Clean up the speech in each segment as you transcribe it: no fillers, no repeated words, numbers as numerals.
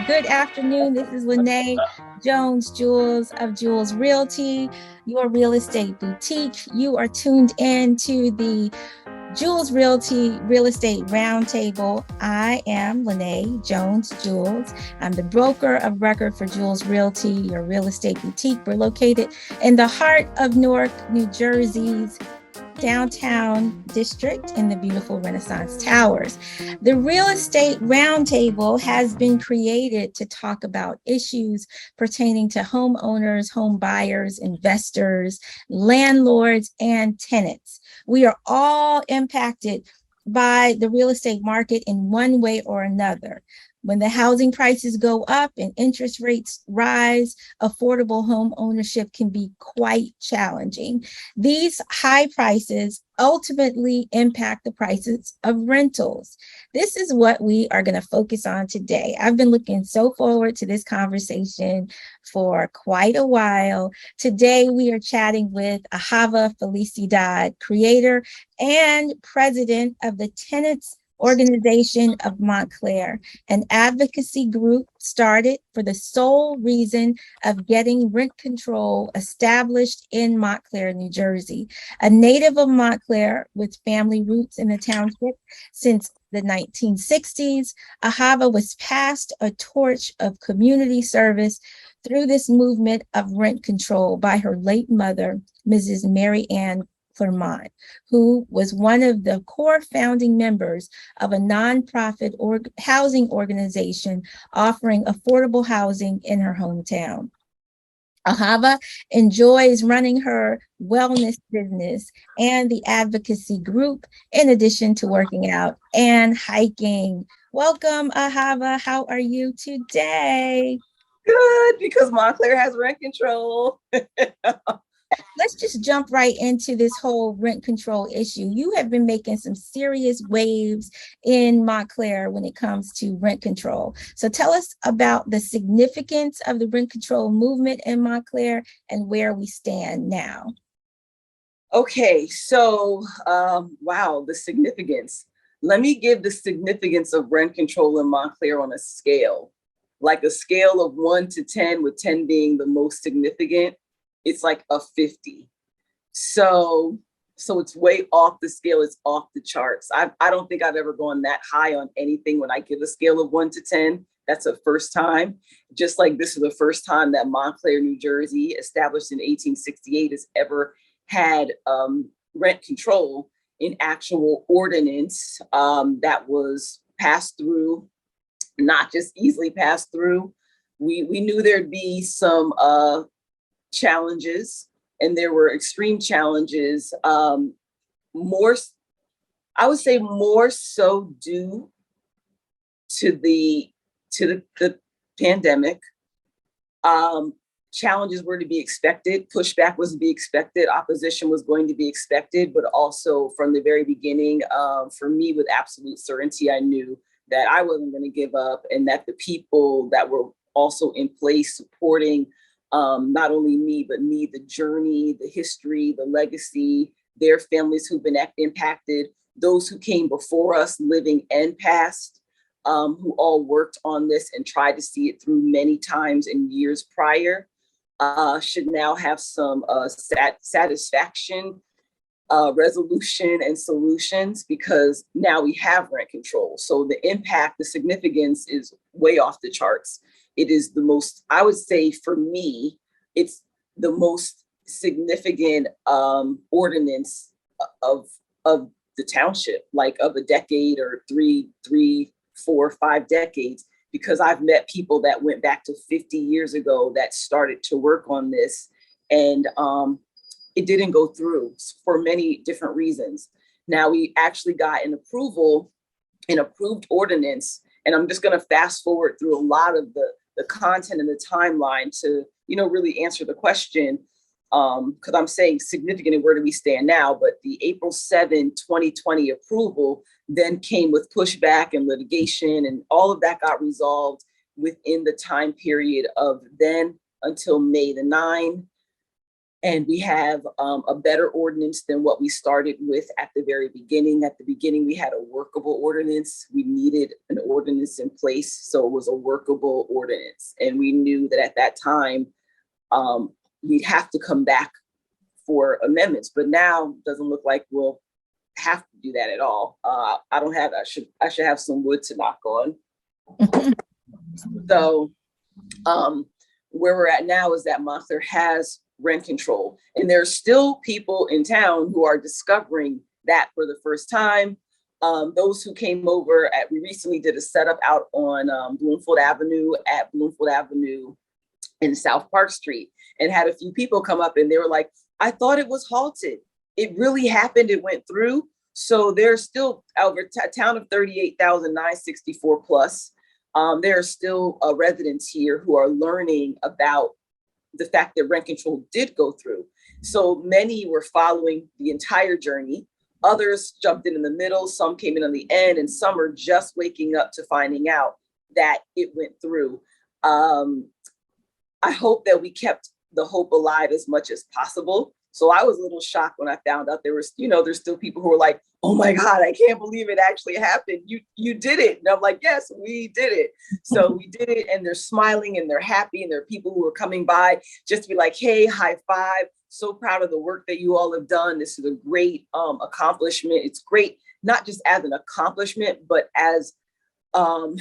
Good afternoon. This is Lene Jones-Jules of Jules Realty, your real estate boutique. You are tuned in to the Jules Realty Real Estate Roundtable. I am Lene Jones-Jules. I'm the broker of record for Jules Realty, your real estate boutique. We're located in the heart of Newark, New Jersey's downtown district in the beautiful Renaissance Towers. The Real Estate Roundtable has been created to talk about issues pertaining to homeowners, home buyers, investors, landlords, and tenants. We are all impacted by the real estate market in one way or another. When the housing prices go up and interest rates rise, affordable home ownership can be quite challenging. These high prices ultimately impact the prices of rentals. This is what we are going to focus on today. I've been looking so forward to this conversation for quite a while. Today, we are chatting with Ahava Felicidad, creator and president of the Tenants Organization of Montclair, an advocacy group started for the sole reason of getting rent control established in Montclair, New Jersey. A native of Montclair with family roots in the township since the 1960s, Ahava was passed a torch of community service through this movement of rent control by her late mother, Mrs. Mary Ann Clermont, who was one of the core founding members of a nonprofit housing organization offering affordable housing in her hometown. Ahava enjoys running her wellness business and the advocacy group, in addition to working out and hiking. Welcome, Ahava. How are you today? Good, because Montclair has rent control. Let's just jump right into this whole rent control issue. You have been making some serious waves in Montclair when it comes to rent control. So tell us about the significance of the rent control movement in Montclair and where we stand now. Okay, so wow, the significance. Let me give the significance of rent control in Montclair on a scale, like a scale of 1 to 10, with 10 being the most significant. It's like a 50. So it's way off the scale. It's off the charts. I don't think I've ever gone that high on anything when I give a scale of 1 to 10. That's a first time. Just like this is the first time that Montclair, New Jersey, established in 1868, has ever had rent control in actual ordinance that was passed through, not just easily passed through. We knew there'd be some challenges, and there were extreme challenges, more, I would say more so due to the pandemic. Challenges were to be expected, pushback was to be expected, opposition was going to be expected, but also from the very beginning, for me, with absolute certainty, I knew that I wasn't going to give up, and that the people that were also in place supporting not only me, but the journey, the history, the legacy, their families who've been impacted, those who came before us, living and past, who all worked on this and tried to see it through many times in years prior, should now have some satisfaction, resolution, and solutions, because now we have rent control. So the impact, the significance is way off the charts. It is the most, I would say for me, it's the most significant ordinance of the township, like of a decade or three, 4, 5 decades, because I've met people that went back to 50 years ago that started to work on this, and it didn't go through for many different reasons. Now we actually got an approved ordinance, and I'm just going to fast forward through a lot of the content and the timeline to, really answer the question, because I'm saying significant and where do we stand now, but the April 7, 2020 approval then came with pushback and litigation, and all of that got resolved within the time period of then until May the 9. And we have a better ordinance than what we started with at the very beginning. At the beginning, we had a workable ordinance. We needed an ordinance in place, so it was a workable ordinance. And we knew that at that time, we'd have to come back for amendments. But now it doesn't look like we'll have to do that at all. I don't have, I should have some wood to knock on. So where we're at now is that Montclair has rent control. And there's still people in town who are discovering that for the first time. Those who came over we recently did a setup out on Bloomfield Avenue in South Park Street, and had a few people come up and they were like, I thought it was halted. It really happened, it went through. So there's still over a town of 38,964 plus. There are still residents here who are learning about the fact that rent control did go through. So many were following the entire journey. Others jumped in the middle, some came in on the end, and some are just waking up to finding out that it went through. I hope that we kept the hope alive as much as possible. So I was a little shocked when I found out there's still people who are like, oh my God, I can't believe it actually happened. You did it. And I'm like, yes, we did it. So we did it, and they're smiling and they're happy. And there are people who are coming by just to be like, hey, high five. So proud of the work that you all have done. This is a great accomplishment. It's great, not just as an accomplishment, but as a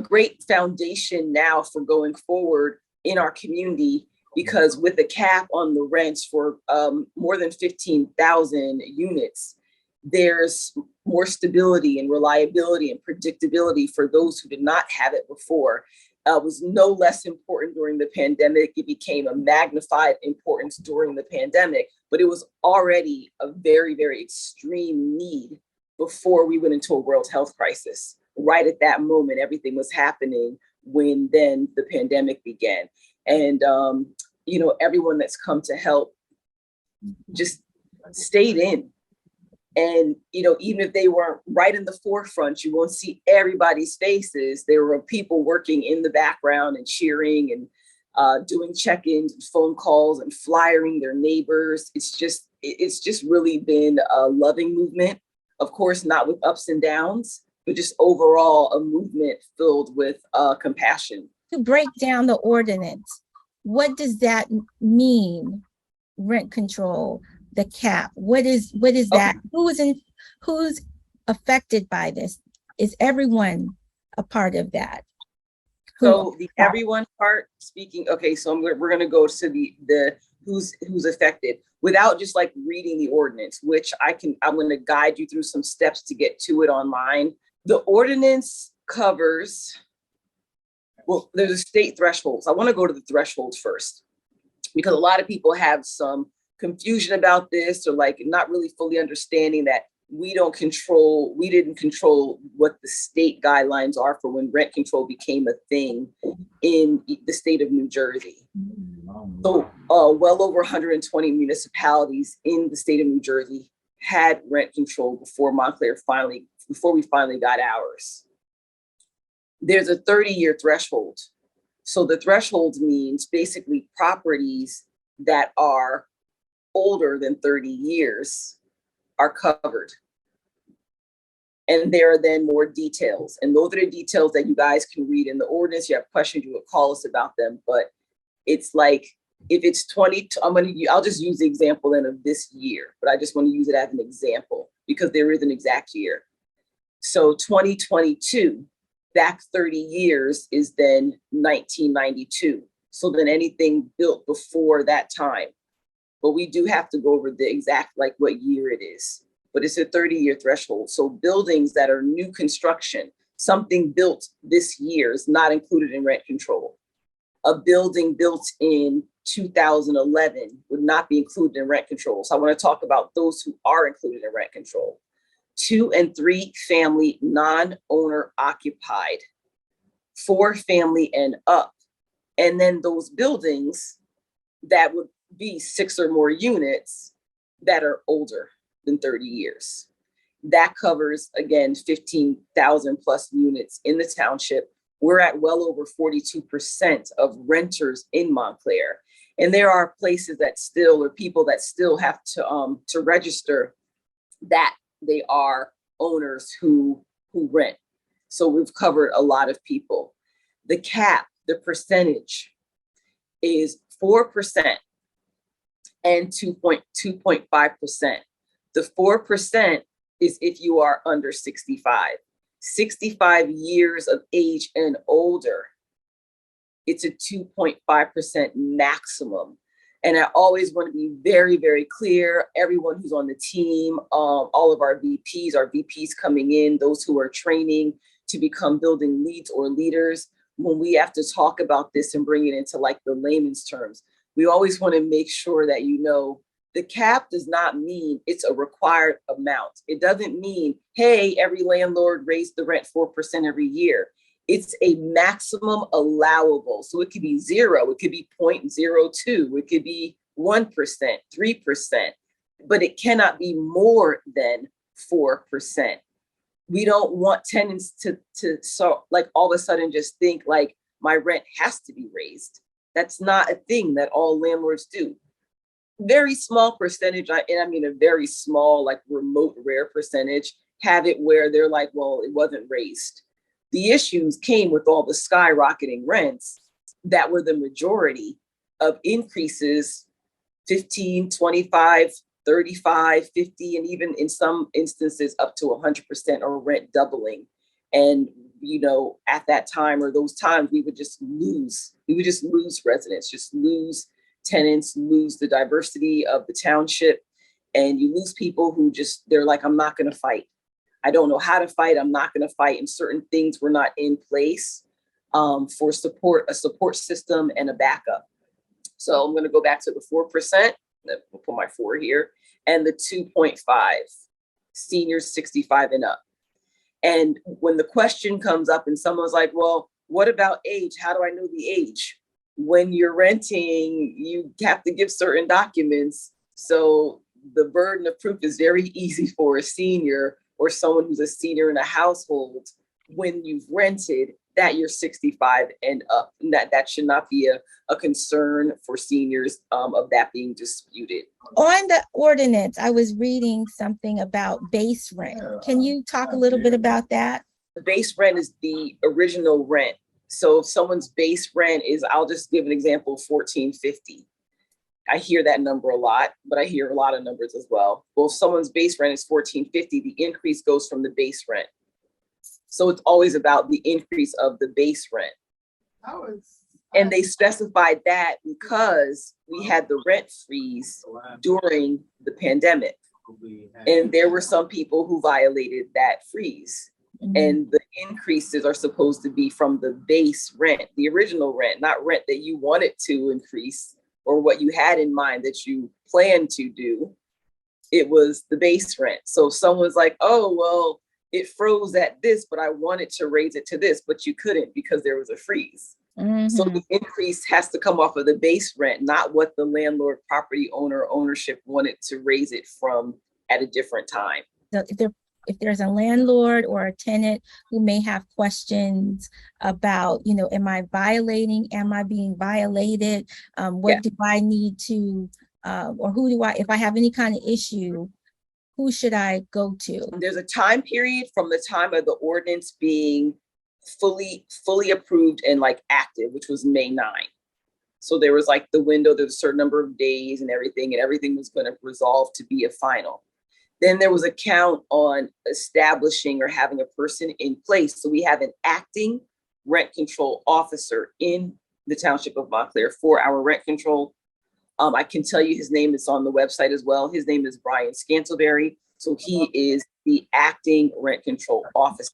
great foundation now for going forward in our community, because with a cap on the rents for more than 15,000 units, there's more stability and reliability and predictability for those who did not have it before. Was no less important during the pandemic. It became a magnified importance during the pandemic, but it was already a very, very extreme need before we went into a world health crisis. Right at that moment, everything was happening when then the pandemic began. And, everyone that's come to help just stayed in. And, even if they weren't right in the forefront, you won't see everybody's faces. There were people working in the background and cheering and doing check-ins and phone calls and flyering their neighbors. It's just really been a loving movement. Of course, not with ups and downs, but just overall a movement filled with compassion. To break down the ordinance, what does that mean? Rent control, the cap. What is that? Okay. Who's affected by this? Is everyone a part of that? So the everyone part, speaking. Okay, so we're going to go to the who's affected without just like reading the ordinance, which I'm going to guide you through some steps to get to it online. The ordinance covers, well, there's a state thresholds. I want to go to the thresholds first, because a lot of people have some confusion about this, or like not really fully understanding that we didn't control what the state guidelines are for when rent control became a thing in the state of New Jersey. So well over 120 municipalities in the state of New Jersey had rent control before we finally got ours. There's a 30-year threshold. So the threshold means basically properties that are older than 30 years are covered. And there are then more details. And those are the details that you guys can read in the ordinance. You have questions, you would call us about them. But it's like, if it's 20, I'll just use the example then of this year, but I just want to use it as an example because there is an exact year. So 2022, back 30 years is then 1992. So then anything built before that time. But we do have to go over the exact, like what year it is. But it's a 30-year threshold. So buildings that are new construction, something built this year is not included in rent control. A building built in 2011 would not be included in rent control. So I want to talk about those who are included in rent control. 2 and 3 family non-owner occupied, 4 family and up. And then those buildings that would be 6 or more units that are older than 30 years. That covers, again, 15,000 plus units in the township. We're at well over 42% of renters in Montclair. And there are places that still, or people that still have to register that they are owners who rent. So we've covered a lot of people. The cap, the percentage is 4% and 2.5%. The 4% is if you are under 65. 65 years of age and older, it's a 2.5% maximum. And I always want to be very, very clear. Everyone who's on the team, all of our VPs coming in, those who are training to become building leads or leaders, when we have to talk about this and bring it into like the layman's terms, we always want to make sure that you know the cap does not mean it's a required amount. It doesn't mean, hey, every landlord raised the rent 4% every year. It's a maximum allowable. So it could be 0, it could be 0.02, it could be 1%, 3%, but it cannot be more than 4%. We don't want tenants to so like all of a sudden just think like my rent has to be raised. That's not a thing that all landlords do. Very small percentage, and I mean a very small, like remote, rare percentage, have it where they're like, well, it wasn't raised. The issues came with all the skyrocketing rents that were the majority of increases, 15, 25, 35, 50, and even in some instances up to 100% or rent doubling. And, you know, at that time or those times, we would just lose residents, just lose tenants, lose the diversity of the township. And you lose people who just, they're like, I'm not going to fight. I don't know how to fight. I'm not going to fight. And certain things were not in place for support, a support system and a backup. So I'm going to go back to the 4%. We'll put my 4 here, and the 2.5, seniors 65 and up. And when the question comes up and someone's like, well, what about age? How do I know the age? When you're renting, you have to give certain documents. So the burden of proof is very easy for a senior or someone who's a senior in a household when you've rented that you're 65 and up. And that should not be a concern for seniors of that being disputed. On the ordinance, I was reading something about base rent. Can you talk a little bit about that? The base rent is the original rent. So if someone's base rent is, I'll just give an example, $14.50. I hear that number a lot, but I hear a lot of numbers as well. Well, if someone's base rent is $14.50, the increase goes from the base rent. So it's always about the increase of the base rent. And they specified that because we had the rent freeze during the pandemic. And there were some people who violated that freeze. Mm-hmm. And the increases are supposed to be from the base rent, the original rent, not rent that you wanted to increase or what you had in mind that you planned to do. It was the base rent. So someone's like, oh, well, it froze at this, but I wanted to raise it to this, but you couldn't because there was a freeze. Mm-hmm. So the increase has to come off of the base rent, not what the landlord, property owner, ownership wanted to raise it from at a different time. So if there's a landlord or a tenant who may have questions about, you know, am I violating? Am I being violated? What do I need to, or who do I, if I have any kind of issue, who should I go to? There's a time period from the time of the ordinance being fully approved and like active, which was May 9. So there was like the window, there's a certain number of days and everything was going to resolve to be a final. Then there was a count on establishing or having a person in place. So we have an acting rent control officer in the township of Montclair for our rent control. I can tell you his name is on the website as well. His name is Brian Scantleberry. So he is the acting rent control officer.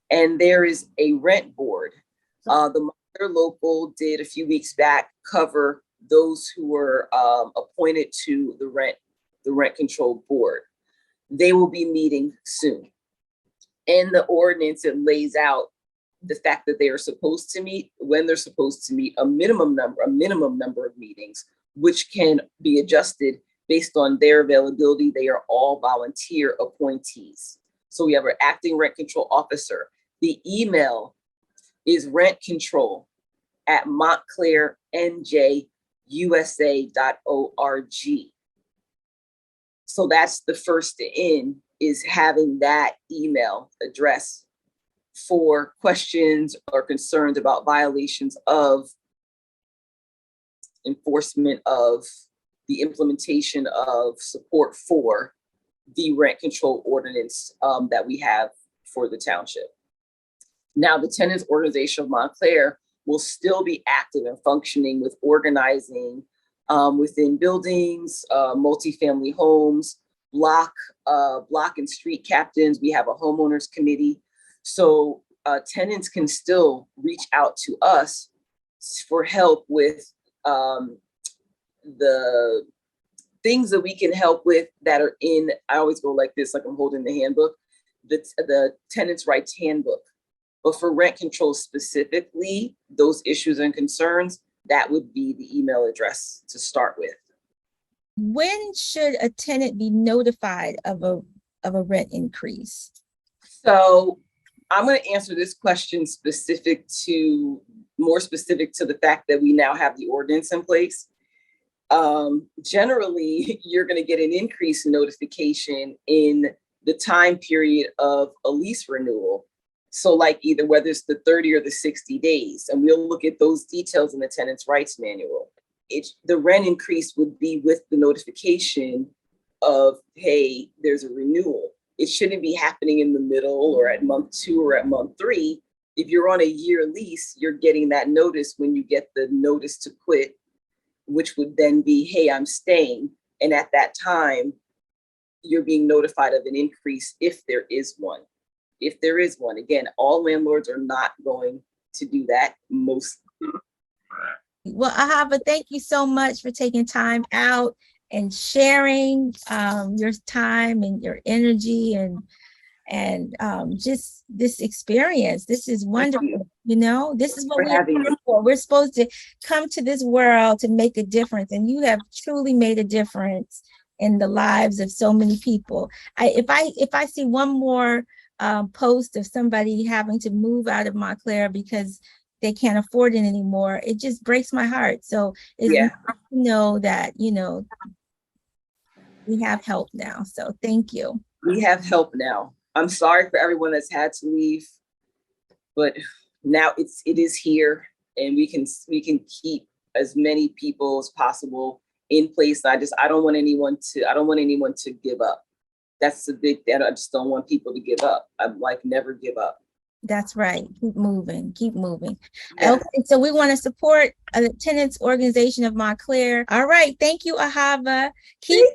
And there is a rent board. The Montclair Local did a few weeks back cover those who were appointed to the rent control board. They will be meeting soon. In the ordinance, it lays out the fact that they are supposed to meet, when they're supposed to meet, a minimum number of meetings, which can be adjusted based on their availability. They are all volunteer appointees. So we have our acting rent control officer. The email is rentcontrol@montclairnjus.org. So that's the first in, is having that email address for questions or concerns about violations of enforcement of the implementation of support for the rent control ordinance that we have for the township. Now, the tenants organization of Montclair will still be active and functioning with organizing within buildings, multifamily homes, block and street captains. We have a homeowners committee. So tenants can still reach out to us for help with the things that we can help with that are in, I always go like this, like I'm holding the handbook, the tenants' rights handbook. But for rent control specifically, those issues and concerns, that would be the email address to start with. When should a tenant be notified of a rent increase? So I'm going to answer this question more specific to the fact that we now have the ordinance in place. Generally, you're going to get an increase in notification in the time period of a lease renewal. So like either whether it's the 30 or the 60 days, and we'll look at those details in the tenant's rights manual. The rent increase would be with the notification of, hey, there's a renewal. It shouldn't be happening in the middle or at month 2 or at month 3. If you're on a year lease, you're getting that notice when you get the notice to quit, which would then be, hey, I'm staying. And at that time, you're being notified of an increase if there is one. If there is one. Again, all landlords are not going to do that. Most. Well, Ahava, thank you so much for taking time out and sharing your time and your energy and just this experience. This is wonderful. You know, this is what we're here for. We're supposed to come to this world to make a difference, and you have truly made a difference in the lives of so many people. If I see one more post of somebody having to move out of Montclair because they can't afford it anymore, it just breaks my heart. So it's nice to know that, you know, we have help now. So thank you. We have help now. I'm sorry for everyone that's had to leave, but now it is here, and we can keep as many people as possible in place. I don't want anyone to give up. That's the big thing. I just don't want people to give up. I'm like, never give up. That's right. Keep moving. Keep moving. Yeah. Okay, so we want to support the tenants organization of Montclair. All right. Thank you, Ahava. Keep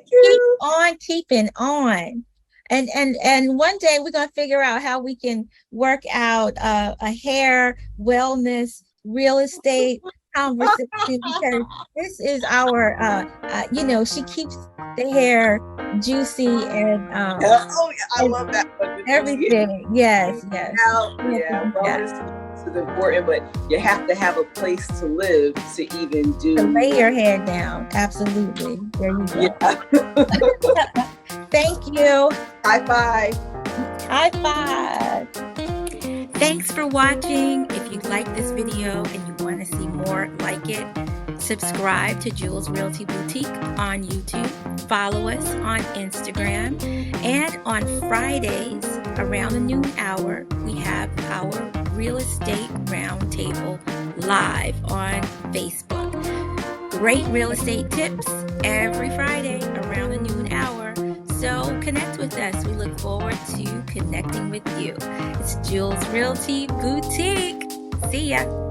on keeping on. And one day we're going to figure out how we can work out a hair, wellness, real estate conversation, because this is our, you know, she keeps the hair juicy and I love that one. Everything. Yes. Yeah, wellness is important, but you have to have a place to live to even do. To lay your hair down. Absolutely. There you go. Yeah. Thank you. High five. High five. Thanks for watching. If you like this video and you want to see more like it, subscribe to Jules Realty Boutique on YouTube. Follow us on Instagram. And on Fridays around the noon hour, we have our Real Estate Roundtable live on Facebook. Great real estate tips every Friday around the noon hour. So connect with us. We look forward to connecting with you. It's Jules Realty Boutique. See ya.